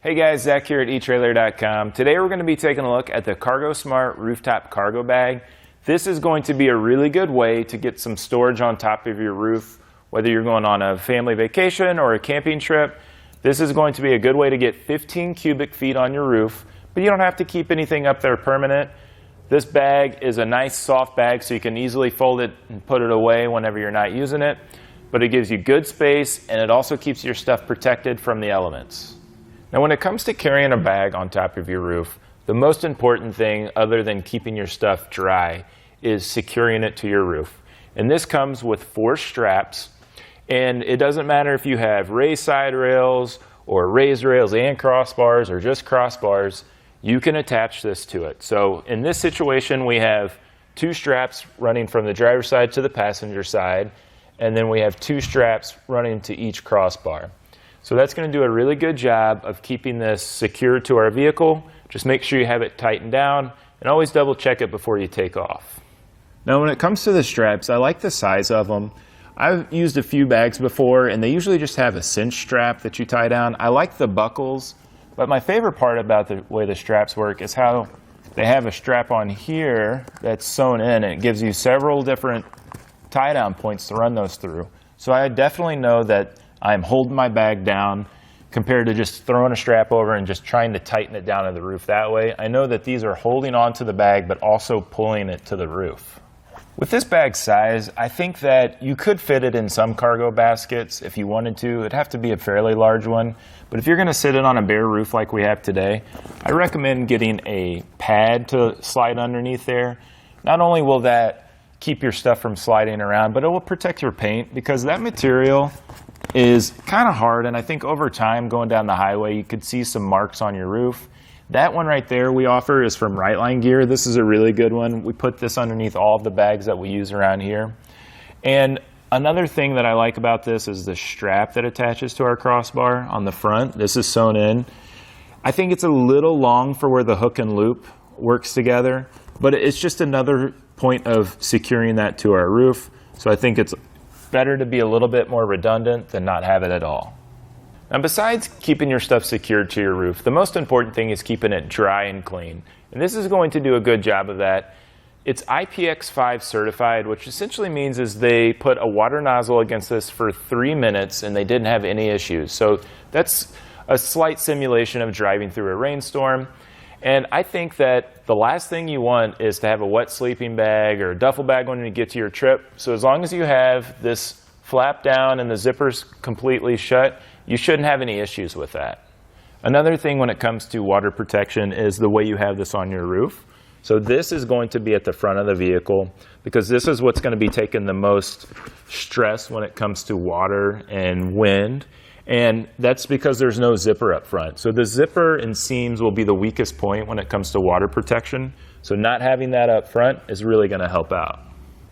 Hey guys, Zach here at etrailer.com. Today we're going to be taking a look at the CargoSmart Rooftop Cargo Bag. This is going to be a really good way to get some storage on top of your roof, whether you're going on a family vacation or a camping trip. This is going to be a good way to get 15 cubic feet on your roof, but you don't have to keep anything up there permanent. This bag is a nice soft bag so you can easily fold it and put it away whenever you're not using it, but it gives you good space and it also keeps your stuff protected from the elements. Now when it comes to carrying a bag on top of your roof, the most important thing other than keeping your stuff dry is securing it to your roof. And this comes with 4 straps, and it doesn't matter if you have raised side rails or raised rails and crossbars or just crossbars, you can attach this to it. So in this situation we have 2 straps running from the driver's side to the passenger side, and then we have 2 straps running to each crossbar. So that's going to do a really good job of keeping this secure to our vehicle. Just make sure you have it tightened down and always double check it before you take off. Now when it comes to the straps, I like the size of them. I've used a few bags before and they usually just have a cinch strap that you tie down. I like the buckles, but my favorite part about the way the straps work is how they have a strap on here that's sewn in, and it gives you several different tie down points to run those through. So I definitely know that I'm holding my bag down compared to just throwing a strap over and just trying to tighten it down to the roof that way. I know that these are holding onto the bag but also pulling it to the roof. With this bag size, I think that you could fit it in some cargo baskets if you wanted to. It'd have to be a fairly large one, but if you're going to sit it on a bare roof like we have today, I recommend getting a pad to slide underneath there. Not only will that keep your stuff from sliding around, but it will protect your paint because that material is kind of hard, and I think over time going down the highway you could see some marks on your roof. That one right there we offer is from Right Line Gear. This is a really good one. We put this underneath all of the bags that we use around here. And another thing that I like about this is the strap that attaches to our crossbar on the front. This is sewn in. I think it's a little long for where the hook and loop works together, but it's just another point of securing that to our roof. So I think it's better to be a little bit more redundant than not have it at all. Now besides keeping your stuff secured to your roof, the most important thing is keeping it dry and clean. And this is going to do a good job of that. It's IPX5 certified, which essentially means is they put a water nozzle against this for 3 minutes and they didn't have any issues. So that's a slight simulation of driving through a rainstorm. And I think that the last thing you want is to have a wet sleeping bag or a duffel bag when you get to your trip. So as long as you have this flap down and the zippers completely shut, you shouldn't have any issues with that. Another thing when it comes to water protection is the way you have this on your roof. So this is going to be at the front of the vehicle because this is what's going to be taking the most stress when it comes to water and wind. And that's because there's no zipper up front. So the zipper and seams will be the weakest point when it comes to water protection. So not having that up front is really going to help out.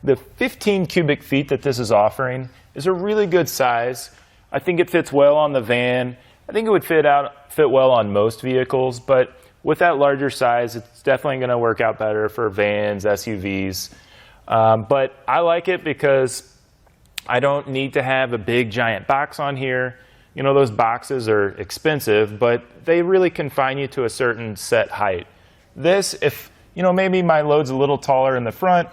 The 15 cubic feet that this is offering is a really good size. I think it fits well on the van. I think it would fit well on most vehicles, but with that larger size, it's definitely going to work out better for vans, SUVs. But I like it because I don't need to have a big giant box on here. You know, those boxes are expensive, but they really confine you to a certain set height. This, if, you know, maybe my load's a little taller in the front,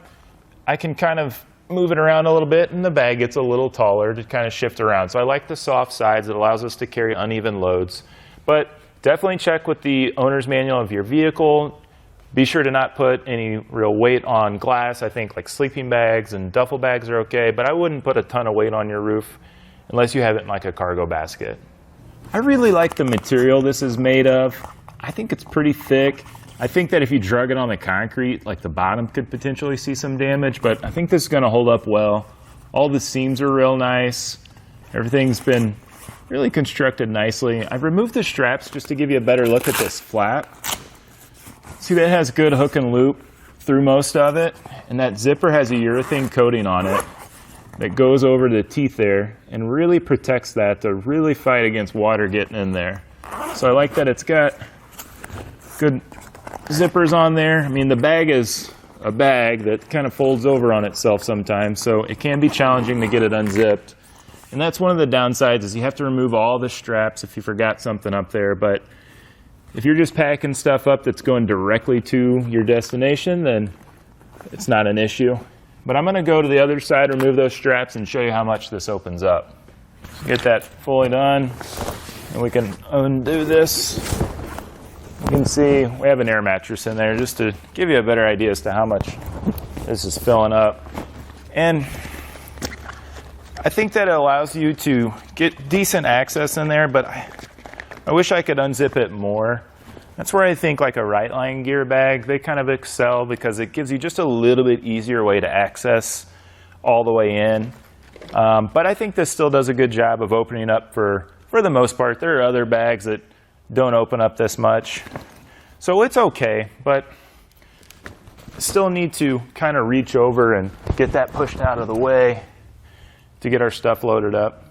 I can kind of move it around a little bit and the bag gets a little taller to kind of shift around. So I like the soft sides. It allows us to carry uneven loads. But definitely check with the owner's manual of your vehicle. Be sure to not put any real weight on glass. I think like sleeping bags and duffel bags are okay, but I wouldn't put a ton of weight on your roof unless you have it in like a cargo basket. I really like the material this is made of. I think it's pretty thick. I think that if you drug it on the concrete, like the bottom could potentially see some damage, but I think this is going to hold up well. All the seams are real nice. Everything's been really constructed nicely. I've removed the straps just to give you a better look at this flap. See, that has good hook and loop through most of it, and that zipper has a urethane coating on it that goes over the teeth there and really protects that to really fight against water getting in there. So I like that it's got good zippers on there. I mean, the bag is a bag that kind of folds over on itself sometimes, so it can be challenging to get it unzipped. And that's one of the downsides, is you have to remove all the straps if you forgot something up there. But If you're just packing stuff up that's going directly to your destination, then it's not an issue. But I'm going to go to the other side, remove those straps, and show you how much this opens up. Get that fully done, and we can undo this. You can see we have an air mattress in there just to give you a better idea as to how much this is filling up. And I think that it allows you to get decent access in there, but I wish I could unzip it more. That's where I think like a right line gear bag, they kind of excel because it gives you just a little bit easier way to access all the way in. But I think this still does a good job of opening up for the most part. There are other bags that don't open up this much. So it's okay, but still need to kind of reach over and get that pushed out of the way to get our stuff loaded up.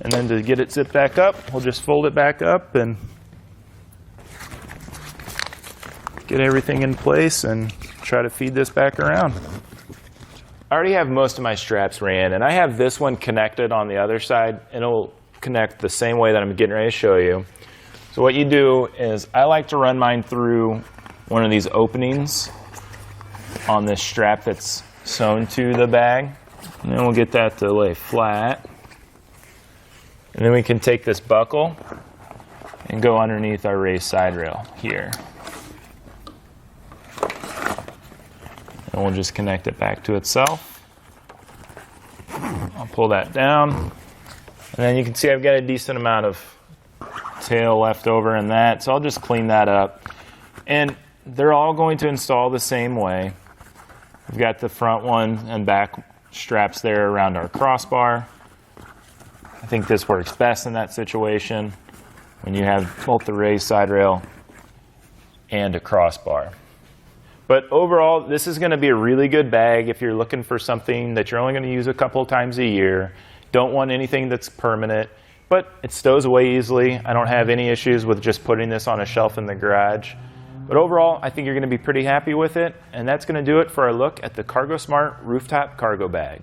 And then to get it zipped back up, we'll just fold it back up and get everything in place and try to feed this back around. I already have most of my straps ran, and I have this one connected on the other side, and it'll connect the same way that I'm getting ready to show you. So what you do is I like to run mine through one of these openings on this strap that's sewn to the bag. And then we'll get that to lay flat. And then we can take this buckle and go underneath our raised side rail here. And we'll just connect it back to itself. I'll pull that down. And then you can see I've got a decent amount of tail left over in that. So I'll just clean that up. And they're all going to install the same way. We've got the front one and back straps there around our crossbar. I think this works best in that situation when you have both the raised side rail and a crossbar. But overall, this is going to be a really good bag if you're looking for something that you're only going to use a couple of times a year. Don't want anything that's permanent, but it stows away easily. I don't have any issues with just putting this on a shelf in the garage. But overall, I think you're going to be pretty happy with it, and that's going to do it for our look at the CargoSmart Rooftop Cargo Bag.